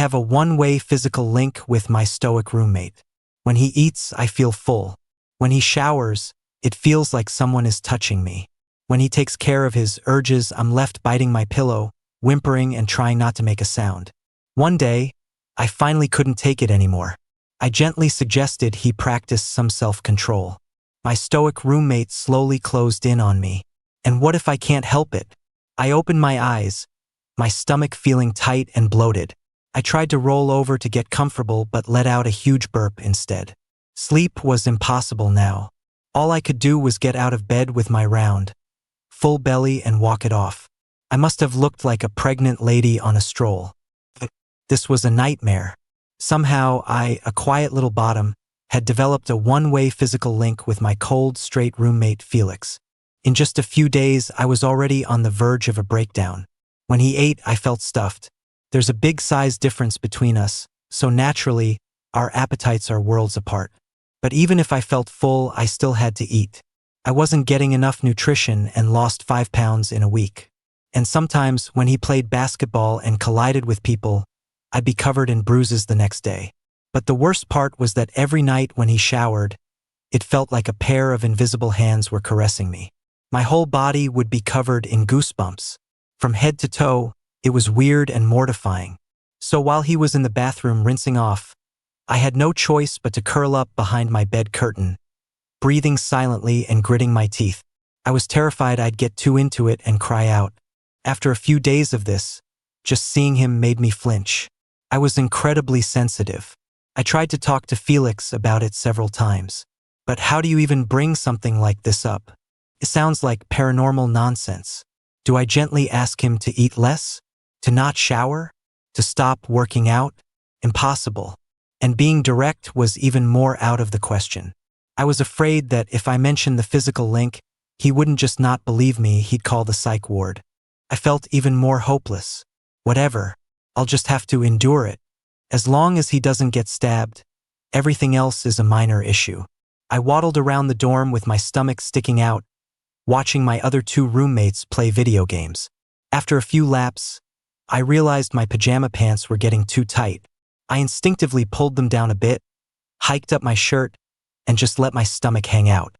have a one-way physical link with my stoic roommate. When he eats, I feel full. When he showers, it feels like someone is touching me. When he takes care of his urges, I'm left biting my pillow, whimpering and trying not to make a sound. One day, I finally couldn't take it anymore. I gently suggested he practice some self-control. My stoic roommate slowly closed in on me. And what if I can't help it? I opened my eyes, my stomach feeling tight and bloated. I tried to roll over to get comfortable but let out a huge burp instead. Sleep was impossible now. All I could do was get out of bed with my round, full belly and walk it off. I must have looked like a pregnant lady on a stroll. This was a nightmare. Somehow I, a quiet little bottom, had developed a one-way physical link with my cold, straight roommate Felix. In just a few days, I was already on the verge of a breakdown. When he ate, I felt stuffed. There's a big size difference between us, so naturally, our appetites are worlds apart. But even if I felt full, I still had to eat. I wasn't getting enough nutrition and lost 5 pounds in a week. And sometimes, when he played basketball and collided with people, I'd be covered in bruises the next day. But the worst part was that every night when he showered, it felt like a pair of invisible hands were caressing me. My whole body would be covered in goosebumps. From head to toe, it was weird and mortifying. So while he was in the bathroom rinsing off, I had no choice but to curl up behind my bed curtain, breathing silently and gritting my teeth. I was terrified I'd get too into it and cry out. After a few days of this, just seeing him made me flinch. I was incredibly sensitive. I tried to talk to Felix about it several times. But how do you even bring something like this up? It sounds like paranormal nonsense. Do I gently ask him to eat less? To not shower? To stop working out? Impossible. And being direct was even more out of the question. I was afraid that if I mentioned the physical link, he wouldn't just not believe me, he'd call the psych ward. I felt even more hopeless. Whatever, I'll just have to endure it. As long as he doesn't get stabbed, everything else is a minor issue. I waddled around the dorm with my stomach sticking out, watching my other 2 roommates play video games. After a few laps, I realized my pajama pants were getting too tight. I instinctively pulled them down a bit, hiked up my shirt, and just let my stomach hang out.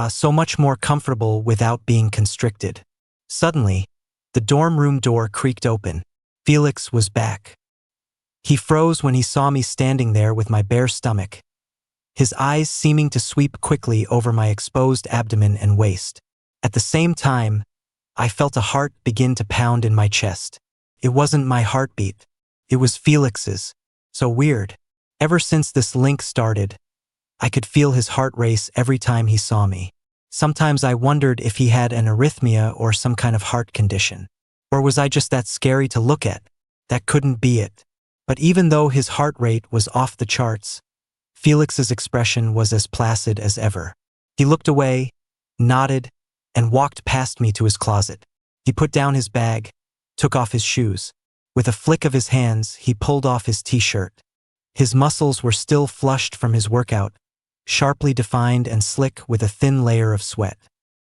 So much more comfortable without being constricted. Suddenly, the dorm room door creaked open. Felix was back. He froze when he saw me standing there with my bare stomach, his eyes seeming to sweep quickly over my exposed abdomen and waist. At the same time, I felt a heart begin to pound in my chest. It wasn't my heartbeat. It was Felix's. So weird. Ever since this link started, I could feel his heart race every time he saw me. Sometimes I wondered if he had an arrhythmia or some kind of heart condition. Or was I just that scary to look at? That couldn't be it. But even though his heart rate was off the charts, Felix's expression was as placid as ever. He looked away, nodded, and walked past me to his closet. He put down his bag, took off his shoes. With a flick of his hands, he pulled off his t-shirt. His muscles were still flushed from his workout, sharply defined and slick with a thin layer of sweat.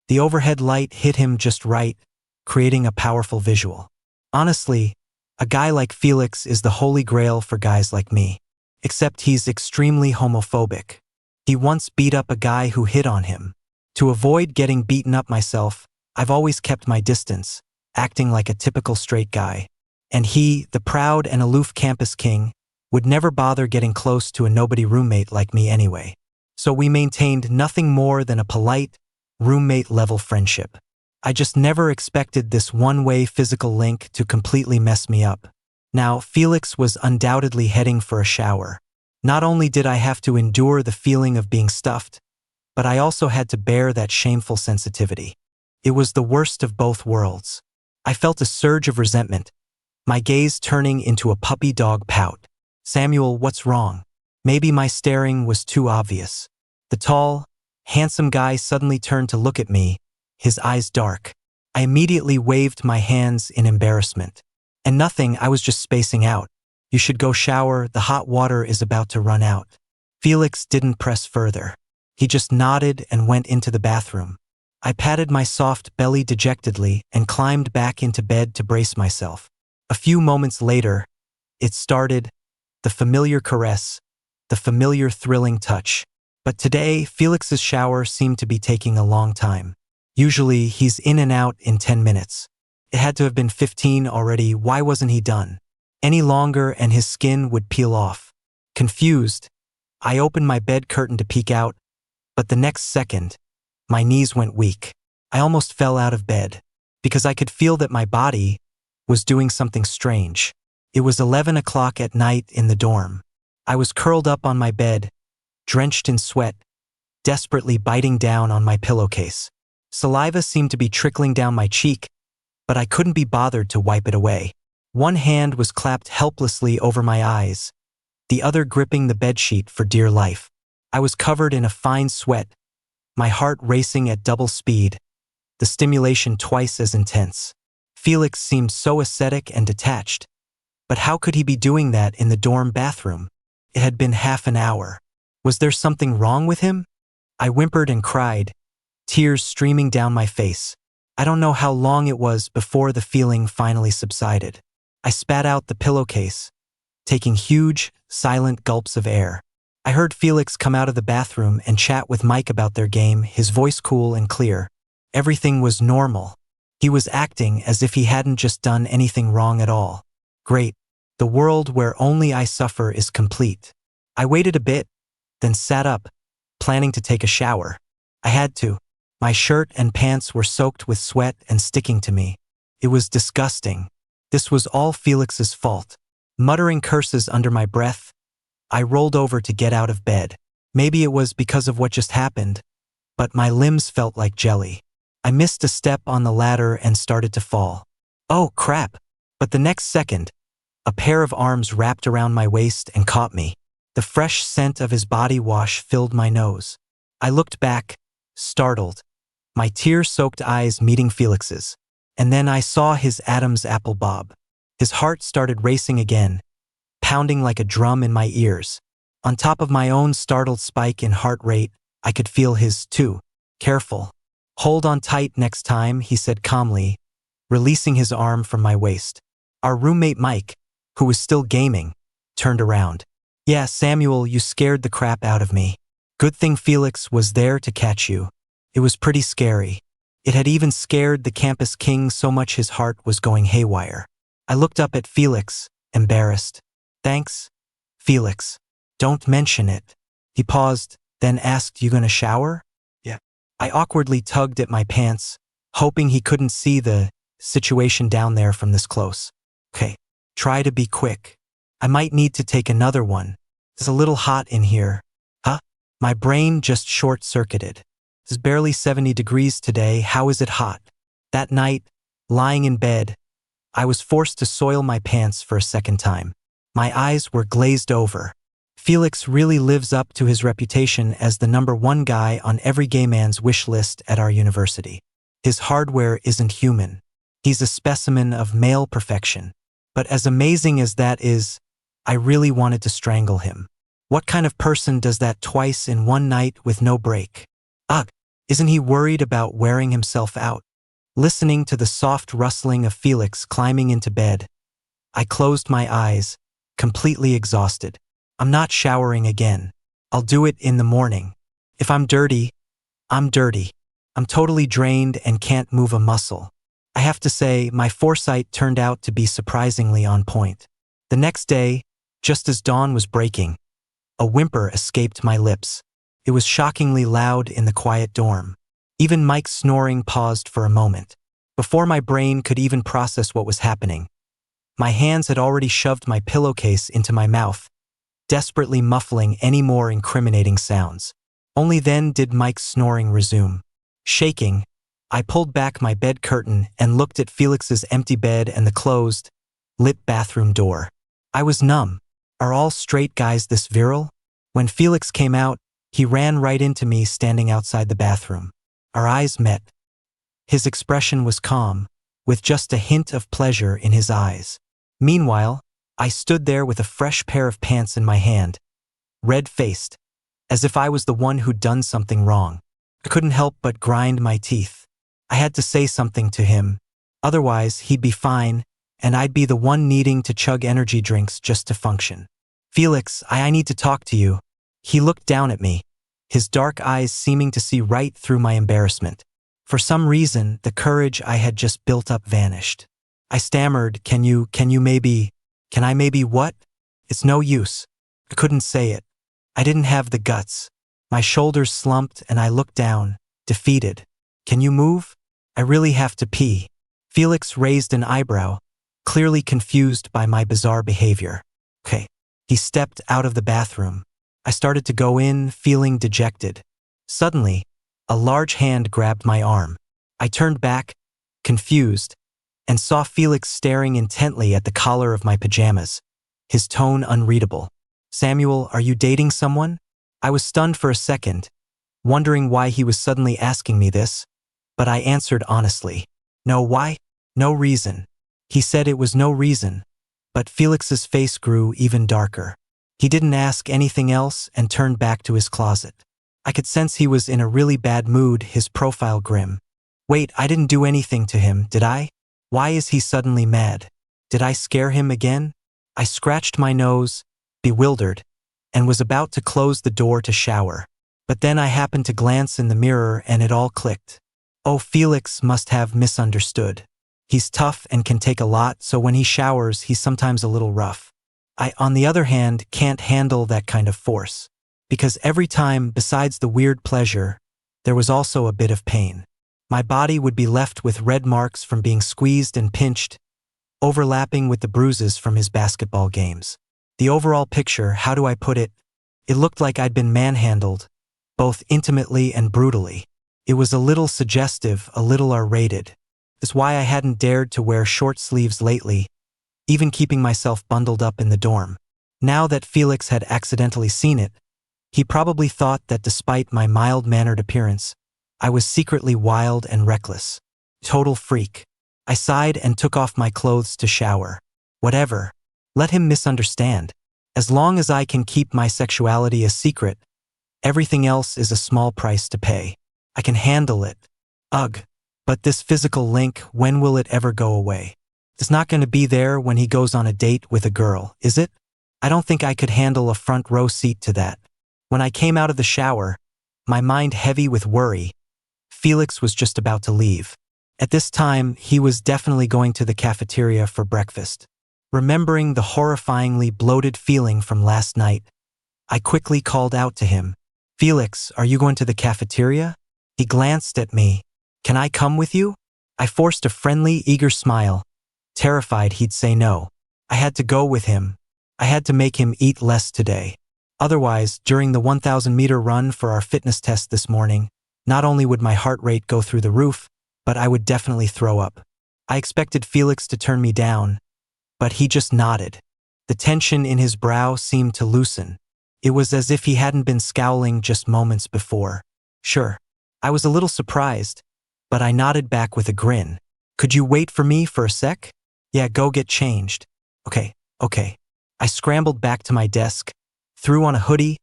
The overhead light hit him just right, creating a powerful visual. Honestly, a guy like Felix is the holy grail for guys like me. Except he's extremely homophobic. He once beat up a guy who hit on him. To avoid getting beaten up myself, I've always kept my distance, acting like a typical straight guy. And he, the proud and aloof campus king, would never bother getting close to a nobody roommate like me anyway. So we maintained nothing more than a polite, roommate-level friendship. I just never expected this one-way physical link to completely mess me up. Now, Felix was undoubtedly heading for a shower. Not only did I have to endure the feeling of being stuffed, but I also had to bear that shameful sensitivity. It was the worst of both worlds. I felt a surge of resentment, my gaze turning into a puppy dog pout. Samuel, what's wrong? Maybe my staring was too obvious. The tall, handsome guy suddenly turned to look at me, his eyes dark. I immediately waved my hands in embarrassment. And nothing, I was just spacing out. You should go shower, the hot water is about to run out. Felix didn't press further. He just nodded and went into the bathroom. I patted my soft belly dejectedly and climbed back into bed to brace myself. A few moments later, It started, the familiar caress, the familiar thrilling touch. But today, Felix's shower seemed to be taking a long time. Usually, he's in and out in 10 minutes. It had to have been 15 already. Why wasn't he done? Any longer and his skin would peel off. Confused, I opened my bed curtain to peek out, but the next second, my knees went weak. I almost fell out of bed, because I could feel that my body was doing something strange. It was 11 o'clock at night in the dorm. I was curled up on my bed, drenched in sweat, desperately biting down on my pillowcase. Saliva seemed to be trickling down my cheek, but I couldn't be bothered to wipe it away. One hand was clapped helplessly over my eyes, the other gripping the bedsheet for dear life. I was covered in a fine sweat, my heart racing at double speed, the stimulation twice as intense. Felix seemed so ascetic and detached, but how could he be doing that in the dorm bathroom? It had been half an hour. Was there something wrong with him? I whimpered and cried, tears streaming down my face. I don't know how long it was before the feeling finally subsided. I spat out the pillowcase, taking huge, silent gulps of air. I heard Felix come out of the bathroom and chat with Mike about their game, his voice cool and clear. Everything was normal. He was acting as if he hadn't just done anything wrong at all. Great. The world where only I suffer is complete. I waited a bit, then sat up, planning to take a shower. I had to. My shirt and pants were soaked with sweat and sticking to me. It was disgusting. This was all Felix's fault. Muttering curses under my breath, I rolled over to get out of bed. Maybe it was because of what just happened, but my limbs felt like jelly. I missed a step on the ladder and started to fall. Oh, crap. But the next second, a pair of arms wrapped around my waist and caught me. The fresh scent of his body wash filled my nose. I looked back, startled, my tear-soaked eyes meeting Felix's. And then I saw his Adam's apple bob. His heart started racing again, pounding like a drum in my ears. On top of my own startled spike in heart rate, I could feel his too. Careful. Hold on tight next time, he said calmly, releasing his arm from my waist. Our roommate Mike, who was still gaming, turned around. Yeah, Samuel, you scared the crap out of me. Good thing Felix was there to catch you. It was pretty scary. It had even scared the campus king so much his heart was going haywire. I looked up at Felix, embarrassed. Thanks, Felix. Don't mention it. He paused, then asked, you gonna shower? Yeah. I awkwardly tugged at my pants, hoping he couldn't see the situation down there from this close. Okay, try to be quick. I might need to take another one. It's a little hot in here. Huh? My brain just short-circuited. It's barely 70 degrees today. How is it hot? That night, lying in bed, I was forced to soil my pants for a second time. My eyes were glazed over. Felix really lives up to his reputation as the #1 guy on every gay man's wish list at our university. His hardware isn't human. He's a specimen of male perfection. But as amazing as that is, I really wanted to strangle him. What kind of person does that twice in one night with no break? Ugh, isn't he worried about wearing himself out? Listening to the soft rustling of Felix climbing into bed, I closed my eyes, completely exhausted. I'm not showering again. I'll do it in the morning. If I'm dirty, I'm dirty. I'm totally drained and can't move a muscle. I have to say, my foresight turned out to be surprisingly on point. The next day, just as dawn was breaking, a whimper escaped my lips. It was shockingly loud in the quiet dorm. Even Mike's snoring paused for a moment. Before my brain could even process what was happening, my hands had already shoved my pillowcase into my mouth, desperately muffling any more incriminating sounds. Only then did Mike's snoring resume. Shaking, I pulled back my bed curtain and looked at Felix's empty bed and the closed, lit bathroom door. I was numb. Are all straight guys this virile? When Felix came out, he ran right into me standing outside the bathroom. Our eyes met. His expression was calm, with just a hint of pleasure in his eyes. Meanwhile, I stood there with a fresh pair of pants in my hand, red-faced, as if I was the one who'd done something wrong. I couldn't help but grind my teeth. I had to say something to him. Otherwise, he'd be fine, and I'd be the one needing to chug energy drinks just to function. Felix, I need to talk to you. He looked down at me, his dark eyes seeming to see right through my embarrassment. For some reason, the courage I had just built up vanished. I stammered, can I maybe what? It's no use. I couldn't say it. I didn't have the guts. My shoulders slumped and I looked down, defeated. Can you move? I really have to pee. Felix raised an eyebrow, clearly confused by my bizarre behavior. Okay. He stepped out of the bathroom. I started to go in, feeling dejected. Suddenly, a large hand grabbed my arm. I turned back, confused, and saw Felix staring intently at the collar of my pajamas, his tone unreadable. Samuel, are you dating someone? I was stunned for a second, wondering why he was suddenly asking me this, but I answered honestly. No, why? No reason. He said it was no reason, but Felix's face grew even darker. He didn't ask anything else and turned back to his closet. I could sense he was in a really bad mood, his profile grim. Wait, I didn't do anything to him, did I? Why is he suddenly mad? Did I scare him again? I scratched my nose, bewildered, and was about to close the door to shower. But then I happened to glance in the mirror and it all clicked. Oh, Felix must have misunderstood. He's tough and can take a lot, so when he showers, he's sometimes a little rough. I, on the other hand, can't handle that kind of force. Because every time, besides the weird pleasure, there was also a bit of pain. My body would be left with red marks from being squeezed and pinched, overlapping with the bruises from his basketball games. The overall picture, how do I put it? It looked like I'd been manhandled, both intimately and brutally. It was a little suggestive, a little R-rated. That's why I hadn't dared to wear short sleeves lately, even keeping myself bundled up in the dorm. Now that Felix had accidentally seen it, he probably thought that despite my mild-mannered appearance, I was secretly wild and reckless. Total freak. I sighed and took off my clothes to shower. Whatever. Let him misunderstand. As long as I can keep my sexuality a secret, everything else is a small price to pay. I can handle it. Ugh. But this physical link, when will it ever go away? It's not going to be there when he goes on a date with a girl, is it? I don't think I could handle a front row seat to that. When I came out of the shower, my mind heavy with worry, Felix was just about to leave. At this time, he was definitely going to the cafeteria for breakfast. Remembering the horrifyingly bloated feeling from last night, I quickly called out to him. Felix, are you going to the cafeteria? He glanced at me. Can I come with you? I forced a friendly, eager smile, terrified he'd say no. I had to go with him. I had to make him eat less today. Otherwise, during the 1,000-meter run for our fitness test this morning, not only would my heart rate go through the roof, but I would definitely throw up. I expected Felix to turn me down, but he just nodded. The tension in his brow seemed to loosen. It was as if he hadn't been scowling just moments before. Sure. I was a little surprised, but I nodded back with a grin. Could you wait for me for a sec? Yeah, go get changed. Okay. I scrambled back to my desk, threw on a hoodie,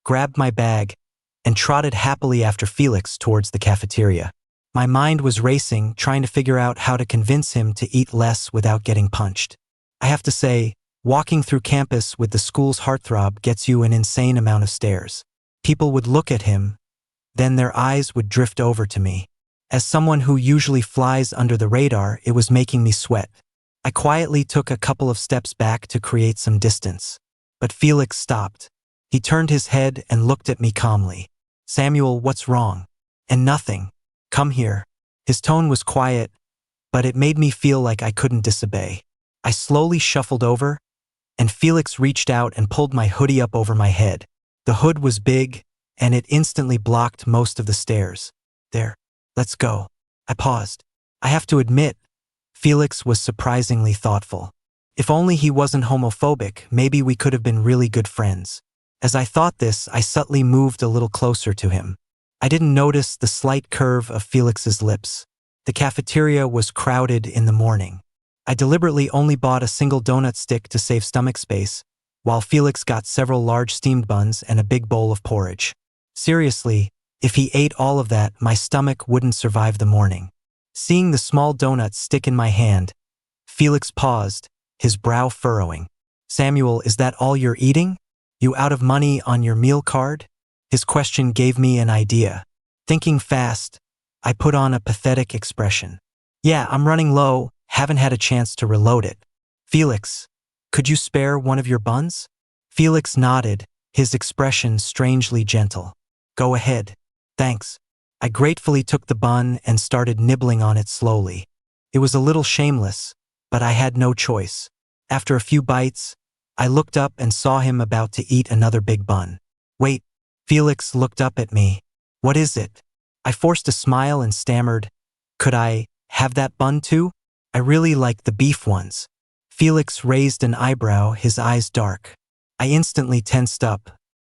grabbed my bag, and trotted happily after Felix towards the cafeteria. My mind was racing, trying to figure out how to convince him to eat less without getting punched. I have to say, walking through campus with the school's heartthrob gets you an insane amount of stares. People would look at him, then their eyes would drift over to me. As someone who usually flies under the radar, it was making me sweat. I quietly took a couple of steps back to create some distance. But Felix stopped. He turned his head and looked at me calmly. Samuel, what's wrong? And nothing. Come here. His tone was quiet, but it made me feel like I couldn't disobey. I slowly shuffled over, and Felix reached out and pulled my hoodie up over my head. The hood was big, and it instantly blocked most of the stairs. There. Let's go. I paused. I have to admit, Felix was surprisingly thoughtful. If only he wasn't homophobic, maybe we could have been really good friends. As I thought this, I subtly moved a little closer to him. I didn't notice the slight curve of Felix's lips. The cafeteria was crowded in the morning. I deliberately only bought a single donut stick to save stomach space, while Felix got several large steamed buns and a big bowl of porridge. Seriously, if he ate all of that, my stomach wouldn't survive the morning. Seeing the small donut stick in my hand, Felix paused, his brow furrowing. Samuel, is that all you're eating? You out of money on your meal card? His question gave me an idea. Thinking fast, I put on a pathetic expression. Yeah, I'm running low, haven't had a chance to reload it. Felix, could you spare one of your buns? Felix nodded, his expression strangely gentle. Go ahead. Thanks. I gratefully took the bun and started nibbling on it slowly. It was a little shameless, but I had no choice. After a few bites, I looked up and saw him about to eat another big bun. Wait, Felix looked up at me. What is it? I forced a smile and stammered, could I have that bun too? I really like the beef ones. Felix raised an eyebrow, his eyes dark. I instantly tensed up.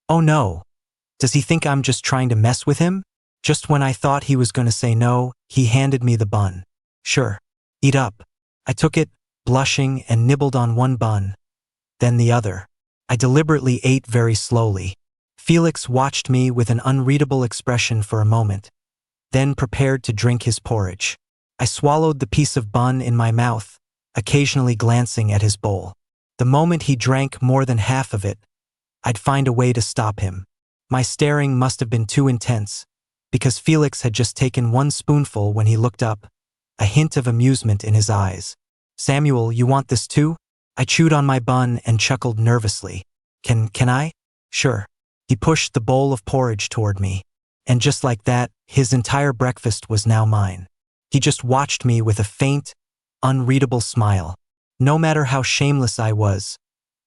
Oh no. Does he think I'm just trying to mess with him? Just when I thought he was going to say no, he handed me the bun. Sure. Eat up. I took it, blushing, and nibbled on one bun, then the other. I deliberately ate very slowly. Felix watched me with an unreadable expression for a moment, then prepared to drink his porridge. I swallowed the piece of bun in my mouth, occasionally glancing at his bowl. The moment he drank more than half of it, I'd find a way to stop him. My staring must have been too intense, because Felix had just taken one spoonful when he looked up, a hint of amusement in his eyes. Samuel, you want this too? I chewed on my bun and chuckled nervously. Can I? Sure. He pushed the bowl of porridge toward me. And just like that, his entire breakfast was now mine. He just watched me with a faint, unreadable smile. No matter how shameless I was,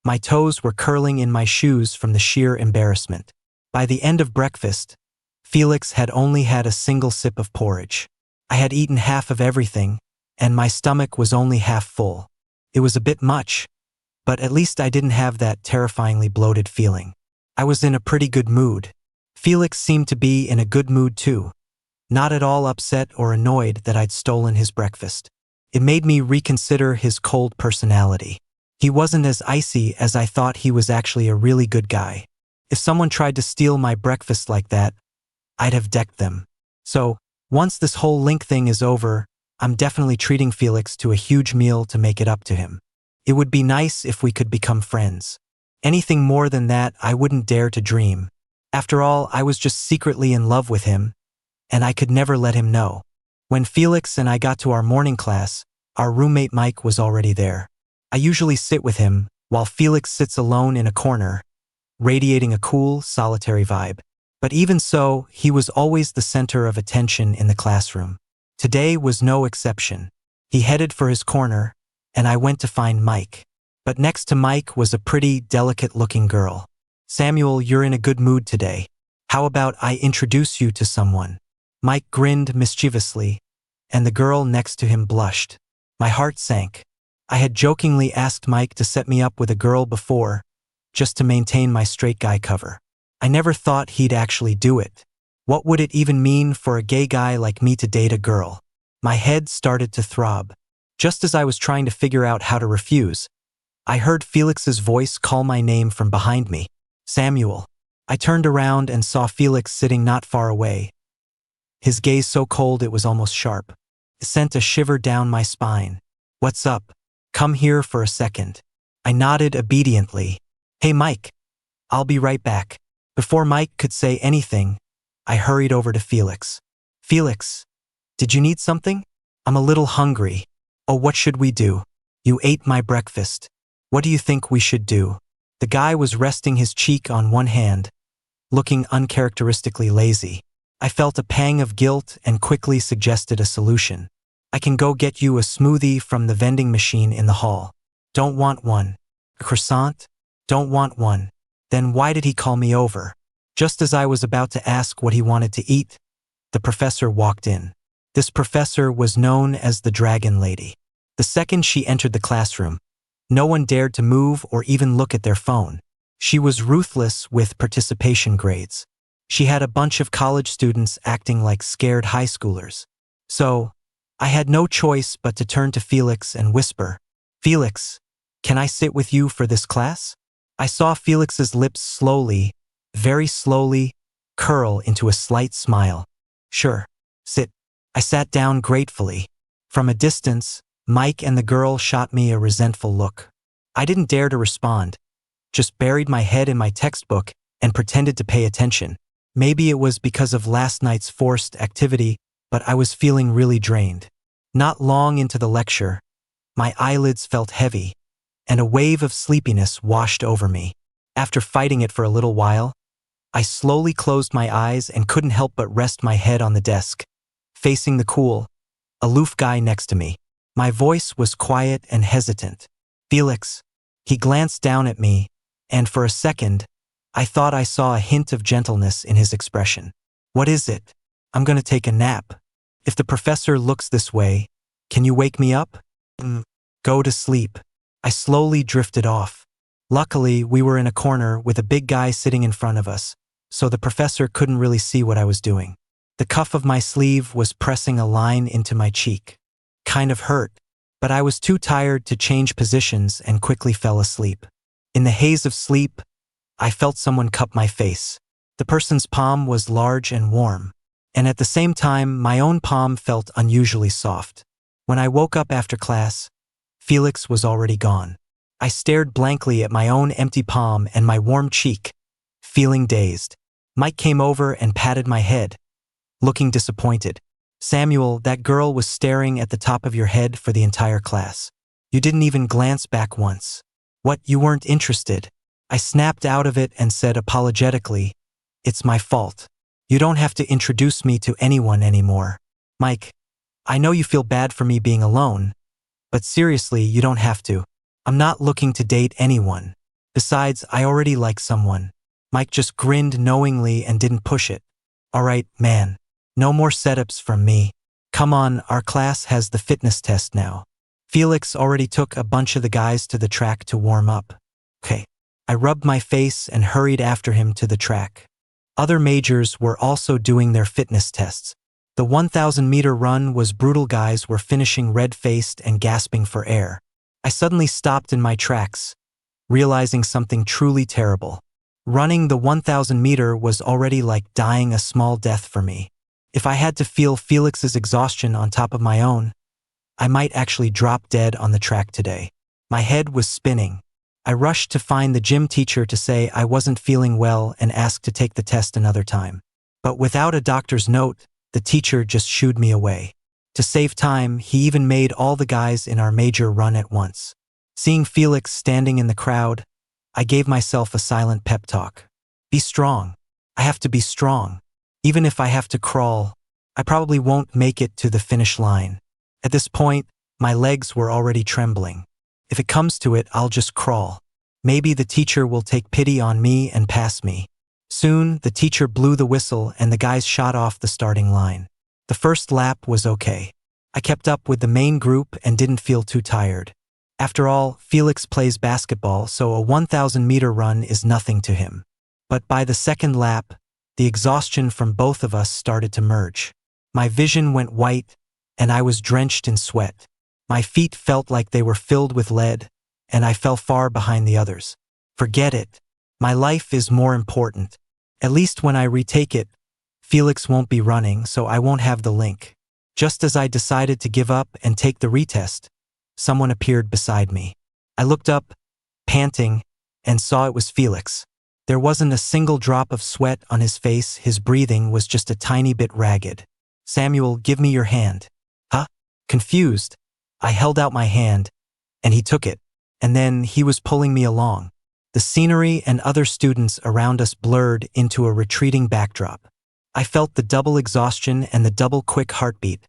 my toes were curling in my shoes from the sheer embarrassment. By the end of breakfast, Felix had only had a single sip of porridge. I had eaten half of everything, and my stomach was only half full. It was a bit much, but at least I didn't have that terrifyingly bloated feeling. I was in a pretty good mood. Felix seemed to be in a good mood too, not at all upset or annoyed that I'd stolen his breakfast. It made me reconsider his cold personality. He wasn't as icy as I thought. He was actually a really good guy. If someone tried to steal my breakfast like that, I'd have decked them. So, once this whole link thing is over, I'm definitely treating Felix to a huge meal to make it up to him. It would be nice if we could become friends. Anything more than that, I wouldn't dare to dream. After all, I was just secretly in love with him, and I could never let him know. When Felix and I got to our morning class, our roommate Mike was already there. I usually sit with him, while Felix sits alone in a corner, radiating a cool, solitary vibe. But even so, he was always the center of attention in the classroom. Today was no exception. He headed for his corner, and I went to find Mike. But next to Mike was a pretty, delicate-looking girl. Samuel, you're in a good mood today. How about I introduce you to someone? Mike grinned mischievously, and the girl next to him blushed. My heart sank. I had jokingly asked Mike to set me up with a girl before, just to maintain my straight guy cover. I never thought he'd actually do it. What would it even mean for a gay guy like me to date a girl? My head started to throb. Just as I was trying to figure out how to refuse, I heard Felix's voice call my name from behind me. Samuel. I turned around and saw Felix sitting not far away. His gaze so cold it was almost sharp. It sent a shiver down my spine. What's up? Come here for a second. I nodded obediently. Hey Mike. I'll be right back. Before Mike could say anything, I hurried over to Felix. Felix, did you need something? I'm a little hungry. Oh, what should we do? You ate my breakfast. What do you think we should do? The guy was resting his cheek on one hand, looking uncharacteristically lazy. I felt a pang of guilt and quickly suggested a solution. I can go get you a smoothie from the vending machine in the hall. Don't want one. A croissant? Don't want one. Then why did he call me over? Just as I was about to ask what he wanted to eat, the professor walked in. This professor was known as the Dragon Lady. The second she entered the classroom, no one dared to move or even look at their phone. She was ruthless with participation grades. She had a bunch of college students acting like scared high schoolers. So, I had no choice but to turn to Felix and whisper, Felix, can I sit with you for this class? I saw Felix's lips slowly, very slowly, curl into a slight smile. Sure, sit. I sat down gratefully. From a distance, Mike and the girl shot me a resentful look. I didn't dare to respond, just buried my head in my textbook and pretended to pay attention. Maybe it was because of last night's forced activity, but I was feeling really drained. Not long into the lecture, my eyelids felt heavy, and a wave of sleepiness washed over me. After fighting it for a little while, I slowly closed my eyes and couldn't help but rest my head on the desk, facing the cool, aloof guy next to me. My voice was quiet and hesitant. "Felix." He glanced down at me, and for a second, I thought I saw a hint of gentleness in his expression. "What is it?" "I'm gonna take a nap. If the professor looks this way, can you wake me up?" "Go to sleep." I slowly drifted off. Luckily, we were in a corner with a big guy sitting in front of us, so the professor couldn't really see what I was doing. The cuff of my sleeve was pressing a line into my cheek. Kind of hurt, but I was too tired to change positions and quickly fell asleep. In the haze of sleep, I felt someone cup my face. The person's palm was large and warm, and at the same time, my own palm felt unusually soft. When I woke up after class, Felix was already gone. I stared blankly at my own empty palm and my warm cheek, feeling dazed. Mike came over and patted my head, looking disappointed. "Samuel, that girl was staring at the top of your head for the entire class. You didn't even glance back once. What, you weren't interested?" I snapped out of it and said apologetically, "It's my fault. You don't have to introduce me to anyone anymore." "Mike, I know you feel bad for me being alone, but seriously, you don't have to. I'm not looking to date anyone. Besides, I already like someone." Mike just grinned knowingly and didn't push it. "All right, man. No more setups from me. Come on, our class has the fitness test now." Felix already took a bunch of the guys to the track to warm up. "Okay." I rubbed my face and hurried after him to the track. Other majors were also doing their fitness tests. The 1,000-meter run was brutal. Guys were finishing red-faced and gasping for air. I suddenly stopped in my tracks, realizing something truly terrible. Running the 1,000-meter was already like dying a small death for me. If I had to feel Felix's exhaustion on top of my own, I might actually drop dead on the track today. My head was spinning. I rushed to find the gym teacher to say I wasn't feeling well and asked to take the test another time. But without a doctor's note, the teacher just shooed me away. To save time, he even made all the guys in our major run at once. Seeing Felix standing in the crowd, I gave myself a silent pep talk. "Be strong. I have to be strong. Even if I have to crawl, I probably won't make it to the finish line." At this point, my legs were already trembling. If it comes to it, I'll just crawl. Maybe the teacher will take pity on me and pass me. Soon, the teacher blew the whistle and the guys shot off the starting line. The first lap was okay. I kept up with the main group and didn't feel too tired. After all, Felix plays basketball, so a 1,000-meter run is nothing to him. But by the second lap, the exhaustion from both of us started to merge. My vision went white, and I was drenched in sweat. My feet felt like they were filled with lead, and I fell far behind the others. Forget it. My life is more important. At least when I retake it, Felix won't be running, so I won't have the link. Just as I decided to give up and take the retest, someone appeared beside me. I looked up, panting, and saw it was Felix. There wasn't a single drop of sweat on his face. His breathing was just a tiny bit ragged. "Samuel, give me your hand." "Huh?" Confused, I held out my hand, and he took it, and then he was pulling me along. The scenery and other students around us blurred into a retreating backdrop. I felt the double exhaustion and the double quick heartbeat.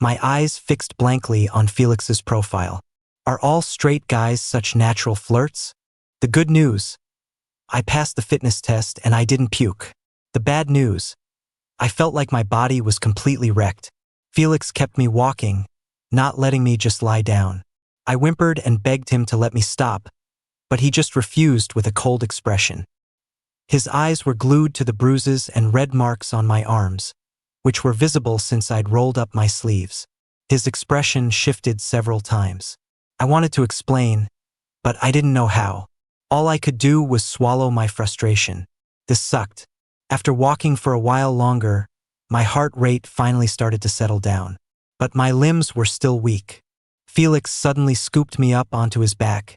My eyes fixed blankly on Felix's profile. Are all straight guys such natural flirts? The good news: I passed the fitness test and I didn't puke. The bad news: I felt like my body was completely wrecked. Felix kept me walking, not letting me just lie down. I whimpered and begged him to let me stop, but he just refused with a cold expression. His eyes were glued to the bruises and red marks on my arms, which were visible since I'd rolled up my sleeves. His expression shifted several times. I wanted to explain, but I didn't know how. All I could do was swallow my frustration. This sucked. After walking for a while longer, my heart rate finally started to settle down. But my limbs were still weak. Felix suddenly scooped me up onto his back,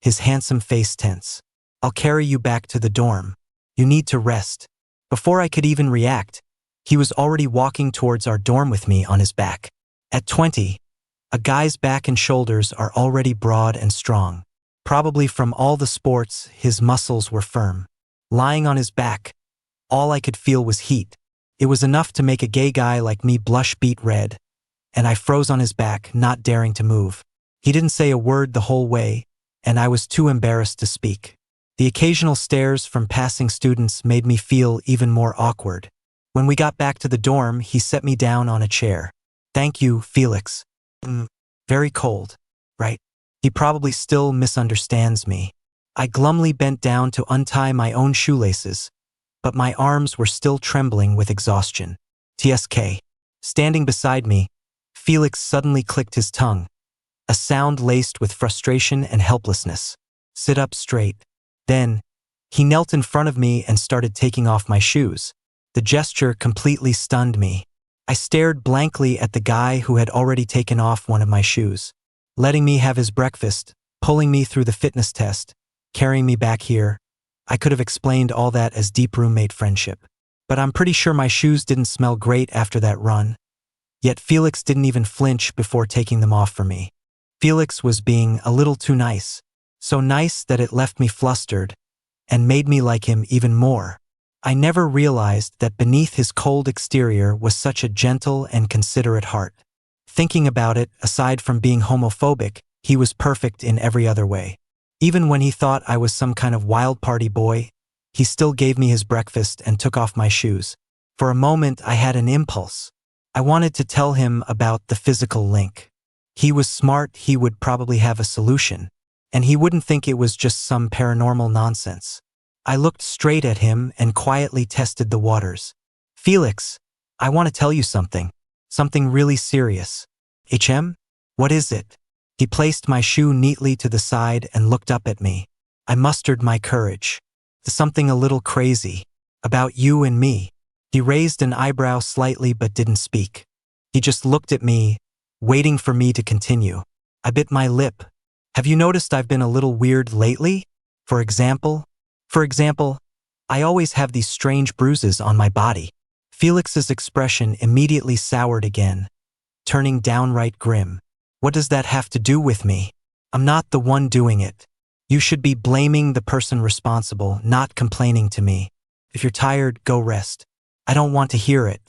his handsome face tense. "I'll carry you back to the dorm. You need to rest." Before I could even react, he was already walking towards our dorm with me on his back. At 20, a guy's back and shoulders are already broad and strong. Probably from all the sports, his muscles were firm. Lying on his back, all I could feel was heat. It was enough to make a gay guy like me blush beet red, and I froze on his back, not daring to move. He didn't say a word the whole way, and I was too embarrassed to speak. The occasional stares from passing students made me feel even more awkward. When we got back to the dorm, he set me down on a chair. "Thank you, Felix." Very cold, right? He probably still misunderstands me. I glumly bent down to untie my own shoelaces, but my arms were still trembling with exhaustion. TSK. Standing beside me, Felix suddenly clicked his tongue, a sound laced with frustration and helplessness. "Sit up straight." Then, he knelt in front of me and started taking off my shoes. The gesture completely stunned me. I stared blankly at the guy who had already taken off one of my shoes, letting me have his breakfast, pulling me through the fitness test, carrying me back here. I could have explained all that as deep roommate friendship. But I'm pretty sure my shoes didn't smell great after that run. Yet Felix didn't even flinch before taking them off for me. Felix was being a little too nice. So nice that it left me flustered and made me like him even more. I never realized that beneath his cold exterior was such a gentle and considerate heart. Thinking about it, aside from being homophobic, he was perfect in every other way. Even when he thought I was some kind of wild party boy, he still gave me his breakfast and took off my shoes. For a moment, I had an impulse. I wanted to tell him about the physical link. He was smart, he would probably have a solution, and he wouldn't think it was just some paranormal nonsense. I looked straight at him and quietly tested the waters. "Felix, I want to tell you something. Something really serious." "HM? What is it?" He placed my shoe neatly to the side and looked up at me. I mustered my courage. "Something a little crazy. About you and me." He raised an eyebrow slightly but didn't speak. He just looked at me, waiting for me to continue. I bit my lip. "Have you noticed I've been a little weird lately? For example, I always have these strange bruises on my body." Felix's expression immediately soured again, turning downright grim. "What does that have to do with me? I'm not the one doing it. You should be blaming the person responsible, not complaining to me. If you're tired, go rest." "I don't want to hear it."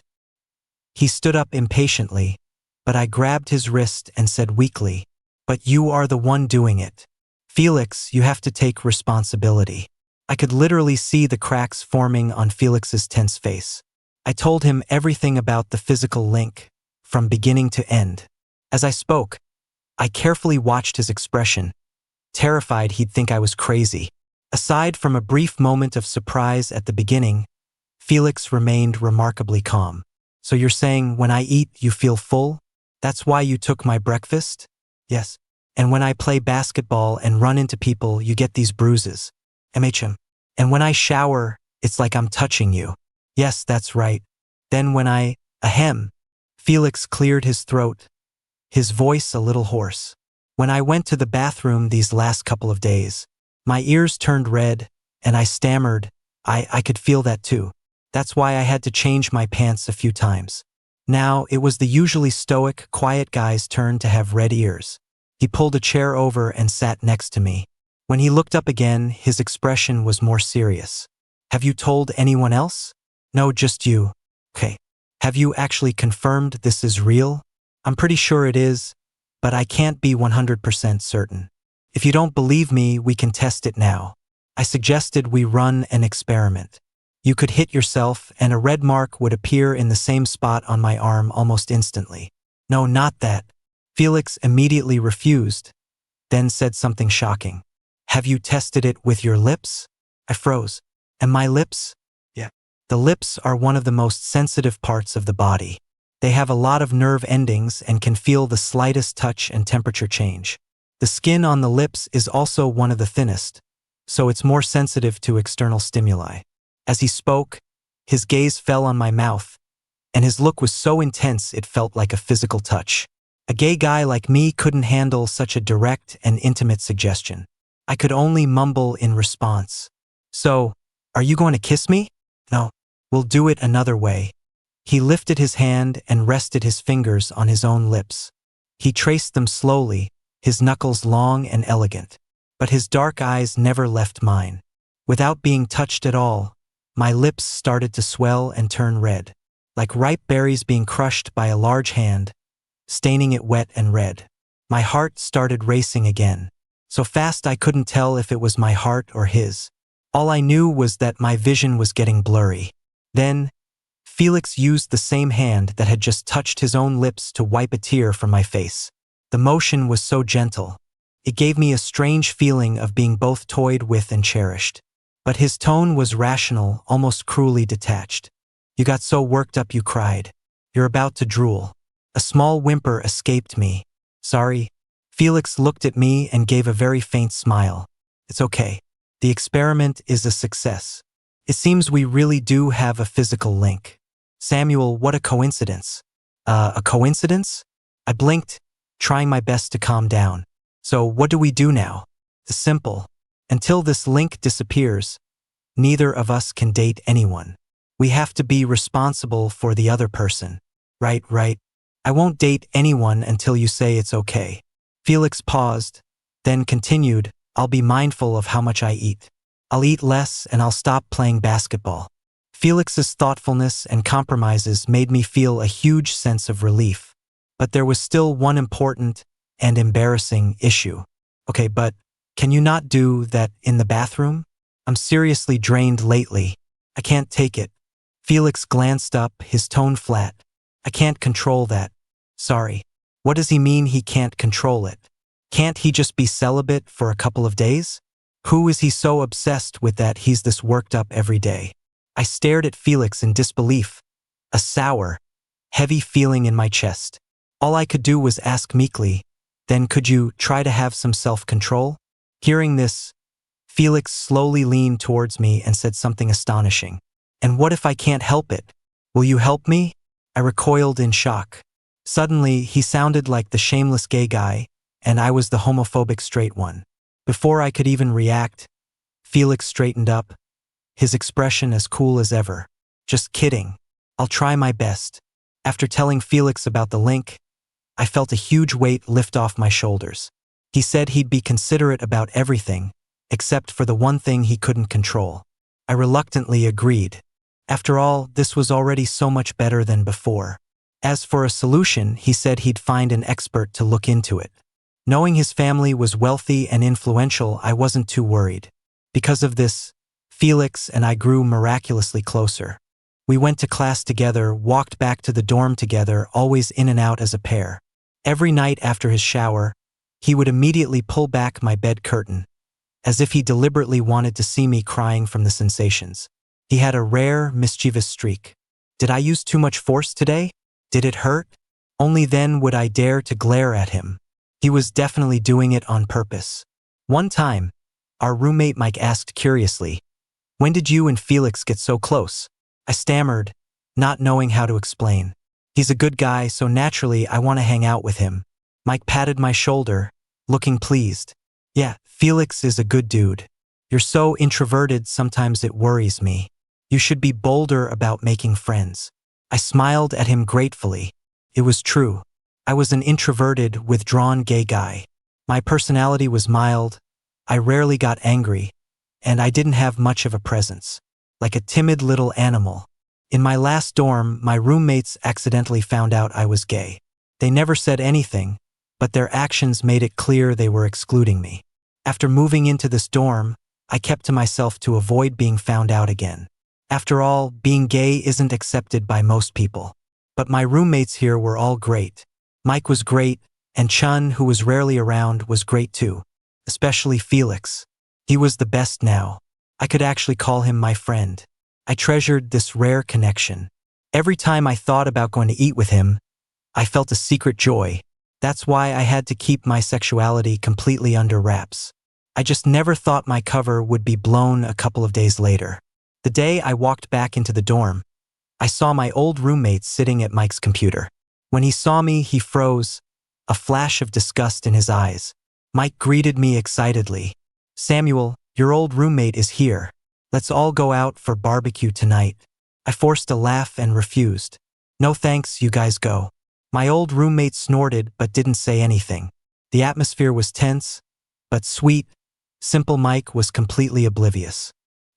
He stood up impatiently, but I grabbed his wrist and said weakly, "But you are the one doing it. Felix, you have to take responsibility." I could literally see the cracks forming on Felix's tense face. I told him everything about the physical link, from beginning to end. As I spoke, I carefully watched his expression, terrified he'd think I was crazy. Aside from a brief moment of surprise at the beginning, Felix remained remarkably calm. "So you're saying when I eat, you feel full? That's why you took my breakfast?" "Yes. And when I play basketball and run into people, you get these bruises." "MHM. And when I shower, it's like I'm touching you." "Yes, that's right. Then when I, ahem." Felix cleared his throat, his voice a little hoarse. "When I went to the bathroom these last couple of days, my ears turned red, and I stammered. I could feel that too. That's why I had to change my pants a few times." Now, it was the usually stoic, quiet guy's turn to have red ears. He pulled a chair over and sat next to me. When he looked up again, his expression was more serious. "Have you told anyone else?" "No, just you." "Okay. Have you actually confirmed this is real?" "I'm pretty sure it is, but I can't be 100% certain. If you don't believe me, we can test it now." I suggested we run an experiment. You could hit yourself and a red mark would appear in the same spot on my arm almost instantly. "No, not that." Felix immediately refused, then said something shocking. "Have you tested it with your lips?" I froze. "And my lips?" "Yeah." The lips are one of the most sensitive parts of the body. They have a lot of nerve endings and can feel the slightest touch and temperature change. The skin on the lips is also one of the thinnest, so it's more sensitive to external stimuli. As he spoke, his gaze fell on my mouth, and his look was so intense it felt like a physical touch. A gay guy like me couldn't handle such a direct and intimate suggestion. I could only mumble in response. So, are you going to kiss me? No. We'll do it another way. He lifted his hand and rested his fingers on his own lips. He traced them slowly, his knuckles long and elegant. But his dark eyes never left mine. Without being touched at all, my lips started to swell and turn red, like ripe berries being crushed by a large hand, staining it wet and red. My heart started racing again, so fast I couldn't tell if it was my heart or his. All I knew was that my vision was getting blurry. Then, Felix used the same hand that had just touched his own lips to wipe a tear from my face. The motion was so gentle. It gave me a strange feeling of being both toyed with and cherished. But his tone was rational, almost cruelly detached. You got so worked up you cried. You're about to drool. A small whimper escaped me. Sorry. Felix looked at me and gave a very faint smile. It's okay. The experiment is a success. It seems we really do have a physical link. Samuel, what a coincidence. A coincidence? I blinked, trying my best to calm down. So what do we do now? It's simple. Until this link disappears, neither of us can date anyone. We have to be responsible for the other person. Right. I won't date anyone until you say it's okay. Felix paused, then continued, I'll be mindful of how much I eat. I'll eat less and I'll stop playing basketball. Felix's thoughtfulness and compromises made me feel a huge sense of relief. But there was still one important and embarrassing issue. Okay, but can you not do that in the bathroom? I'm seriously drained lately. I can't take it. Felix glanced up, his tone flat. I can't control that. Sorry. What does he mean he can't control it? Can't he just be celibate for a couple of days? Who is he so obsessed with that he's this worked up every day? I stared at Felix in disbelief, a sour, heavy feeling in my chest. All I could do was ask meekly, then could you try to have some self-control? Hearing this, Felix slowly leaned towards me and said something astonishing. And what if I can't help it? Will you help me? I recoiled in shock. Suddenly, he sounded like the shameless gay guy, and I was the homophobic straight one. Before I could even react, Felix straightened up, his expression as cool as ever. Just kidding. I'll try my best. After telling Felix about the link, I felt a huge weight lift off my shoulders. He said he'd be considerate about everything, except for the one thing he couldn't control. I reluctantly agreed. After all, this was already so much better than before. As for a solution, he said he'd find an expert to look into it. Knowing his family was wealthy and influential, I wasn't too worried. Because of this, Felix and I grew miraculously closer. We went to class together, walked back to the dorm together, always in and out as a pair. Every night after his shower, he would immediately pull back my bed curtain, as if he deliberately wanted to see me crying from the sensations. He had a rare, mischievous streak. Did I use too much force today? Did it hurt? Only then would I dare to glare at him. He was definitely doing it on purpose. One time, our roommate Mike asked curiously, "When did you and Felix get so close?" I stammered, not knowing how to explain. He's a good guy, so naturally I want to hang out with him. Mike patted my shoulder, looking pleased. Yeah, Felix is a good dude. You're so introverted, sometimes it worries me. You should be bolder about making friends. I smiled at him gratefully. It was true. I was an introverted, withdrawn gay guy. My personality was mild, I rarely got angry, and I didn't have much of a presence. Like a timid little animal. In my last dorm, my roommates accidentally found out I was gay. They never said anything, but their actions made it clear they were excluding me. After moving into this dorm, I kept to myself to avoid being found out again. After all, being gay isn't accepted by most people. But my roommates here were all great. Mike was great, and Chun, who was rarely around, was great too. Especially Felix. He was the best now. I could actually call him my friend. I treasured this rare connection. Every time I thought about going to eat with him, I felt a secret joy. That's why I had to keep my sexuality completely under wraps. I just never thought my cover would be blown a couple of days later. The day I walked back into the dorm, I saw my old roommate sitting at Mike's computer. When he saw me, he froze, a flash of disgust in his eyes. Mike greeted me excitedly. "Samuel, your old roommate is here. Let's all go out for barbecue tonight." I forced a laugh and refused. "No thanks, you guys go." My old roommate snorted but didn't say anything. The atmosphere was tense, but sweet. Simple Mike was completely oblivious.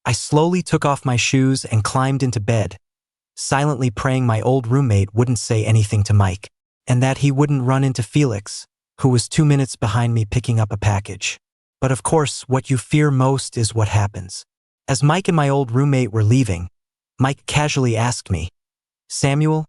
I slowly took off my shoes and climbed into bed, silently praying my old roommate wouldn't say anything to Mike, and that he wouldn't run into Felix, who was 2 minutes behind me picking up a package. But of course, what you fear most is what happens. As Mike and my old roommate were leaving, Mike casually asked me, "Samuel,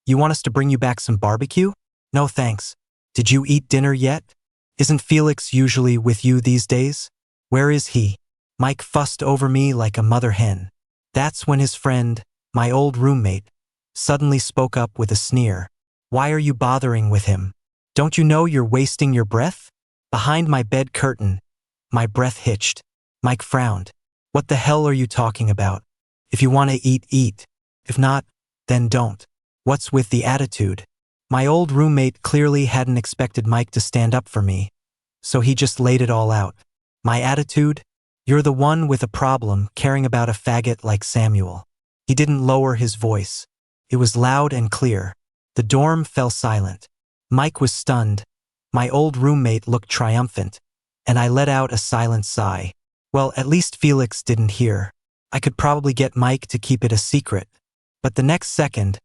you want us to bring you back some barbecue?" "No thanks. Did you eat dinner yet? Isn't Felix usually with you these days? Where is he?" Mike fussed over me like a mother hen. That's when his friend, my old roommate, suddenly spoke up with a sneer. "Why are you bothering with him? Don't you know you're wasting your breath?" Behind my bed curtain, my breath hitched. Mike frowned. "What the hell are you talking about? If you want to eat, eat. If not, then don't. What's with the attitude?" My old roommate clearly hadn't expected Mike to stand up for me, so he just laid it all out. "My attitude? You're the one with a problem caring about a faggot like Samuel." He didn't lower his voice. It was loud and clear. The dorm fell silent. Mike was stunned. My old roommate looked triumphant, and I let out a silent sigh. Well, at least Felix didn't hear. I could probably get Mike to keep it a secret. But the next second,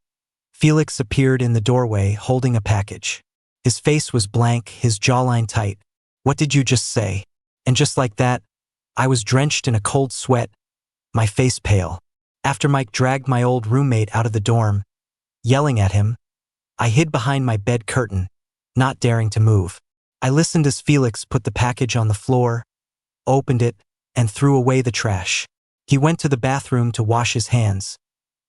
Felix appeared in the doorway holding a package. His face was blank, his jawline tight. "What did you just say?" And just like that, I was drenched in a cold sweat, my face pale. After Mike dragged my old roommate out of the dorm, yelling at him, I hid behind my bed curtain, not daring to move. I listened as Felix put the package on the floor, opened it, and threw away the trash. He went to the bathroom to wash his hands.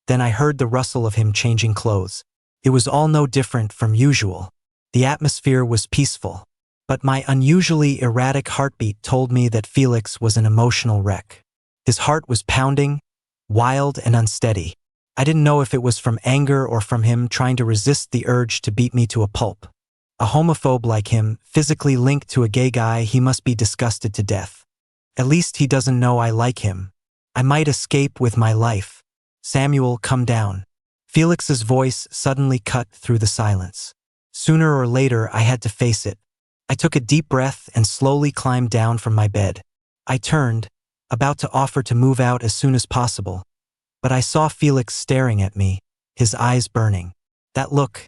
Then I heard the rustle of him changing clothes. It was all no different from usual. The atmosphere was peaceful. But my unusually erratic heartbeat told me that Felix was an emotional wreck. His heart was pounding, wild and unsteady. I didn't know if it was from anger or from him trying to resist the urge to beat me to a pulp. A homophobe like him, physically linked to a gay guy, he must be disgusted to death. At least he doesn't know I like him. I might escape with my life. "Samuel, come down." Felix's voice suddenly cut through the silence. Sooner or later, I had to face it. I took a deep breath and slowly climbed down from my bed. I turned, about to offer to move out as soon as possible, but I saw Felix staring at me, his eyes burning. That look,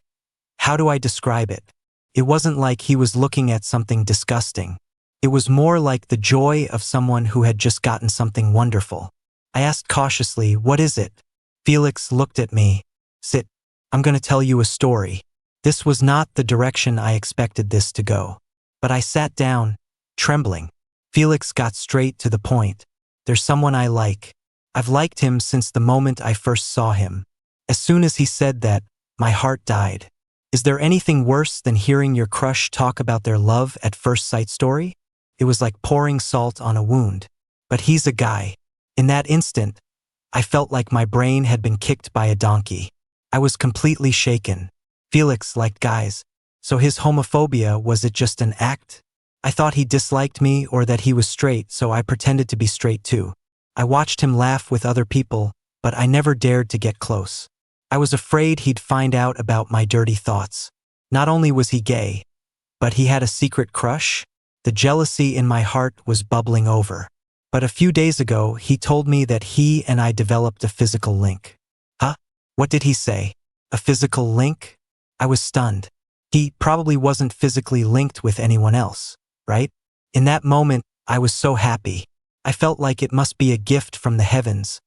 how do I describe it? It wasn't like he was looking at something disgusting. It was more like the joy of someone who had just gotten something wonderful. I asked cautiously, "What is it?" Felix looked at me. "Sit. I'm going to tell you a story." This was not the direction I expected this to go. But I sat down, trembling. Felix got straight to the point. "There's someone I like. I've liked him since the moment I first saw him." As soon as he said that, my heart died. Is there anything worse than hearing your crush talk about their love at first sight story? It was like pouring salt on a wound. But he's a guy. In that instant, I felt like my brain had been kicked by a donkey. I was completely shaken. Felix liked guys. So his homophobia, was it just an act? I thought he disliked me or that he was straight, so I pretended to be straight too. I watched him laugh with other people, but I never dared to get close. I was afraid he'd find out about my dirty thoughts. Not only was he gay, but he had a secret crush. The jealousy in my heart was bubbling over. But a few days ago, he told me that he and I developed a physical link. Huh? What did he say? A physical link? I was stunned. He probably wasn't physically linked with anyone else, right? In that moment, I was so happy. I felt like it must be a gift from the heavens,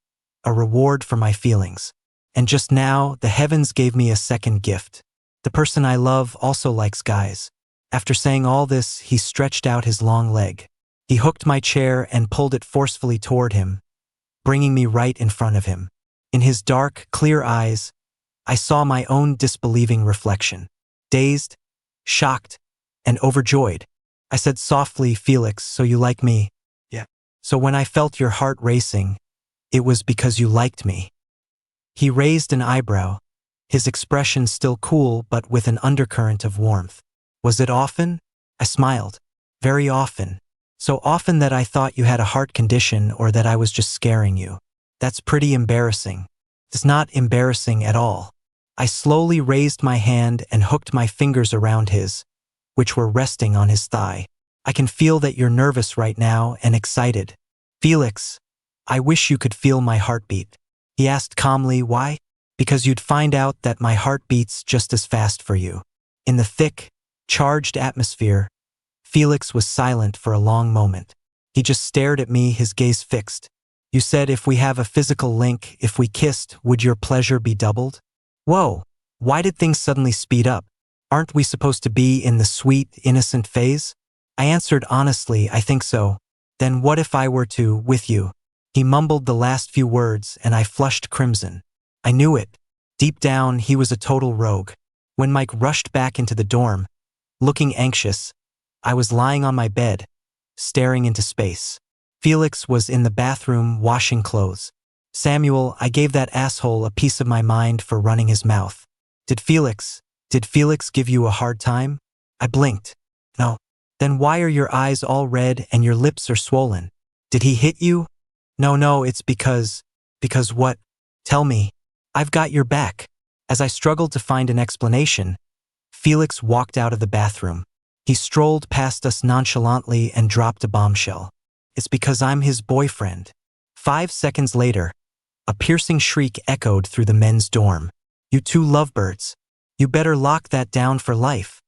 a reward for my feelings. And just now, the heavens gave me a second gift. The person I love also likes guys. After saying all this, he stretched out his long leg. He hooked my chair and pulled it forcefully toward him, bringing me right in front of him. In his dark, clear eyes, I saw my own disbelieving reflection. Dazed, shocked, and overjoyed, I said softly, "Felix, so you like me?" "Yeah." "So when I felt your heart racing, it was because you liked me." He raised an eyebrow, his expression still cool but with an undercurrent of warmth. Was it often? I smiled. Very often. So often that I thought you had a heart condition or that I was just scaring you. That's pretty embarrassing. It's not embarrassing at all. I slowly raised my hand and hooked my fingers around his, which were resting on his thigh. I can feel that you're nervous right now and excited. Felix, I wish you could feel my heartbeat. He asked calmly, why? Because you'd find out that my heart beats just as fast for you. In the thick, charged atmosphere, Felix was silent for a long moment. He just stared at me, his gaze fixed. You said if we have a physical link, if we kissed, would your pleasure be doubled? Whoa, why did things suddenly speed up? Aren't we supposed to be in the sweet, innocent phase? I answered honestly, I think so. Then what if I were to, with you? He mumbled the last few words and I flushed crimson. I knew it. Deep down, he was a total rogue. When Mike rushed back into the dorm, looking anxious, I was lying on my bed, staring into space. Felix was in the bathroom washing clothes. Samuel, I gave that asshole a piece of my mind for running his mouth. Did Felix give you a hard time? I blinked. No. Then why are your eyes all red and your lips are swollen? Did he hit you? No, it's because what? Tell me. I've got your back. As I struggled to find an explanation, Felix walked out of the bathroom. He strolled past us nonchalantly and dropped a bombshell. It's because I'm his boyfriend. 5 seconds later, a piercing shriek echoed through the men's dorm. You two lovebirds. You better lock that down for life.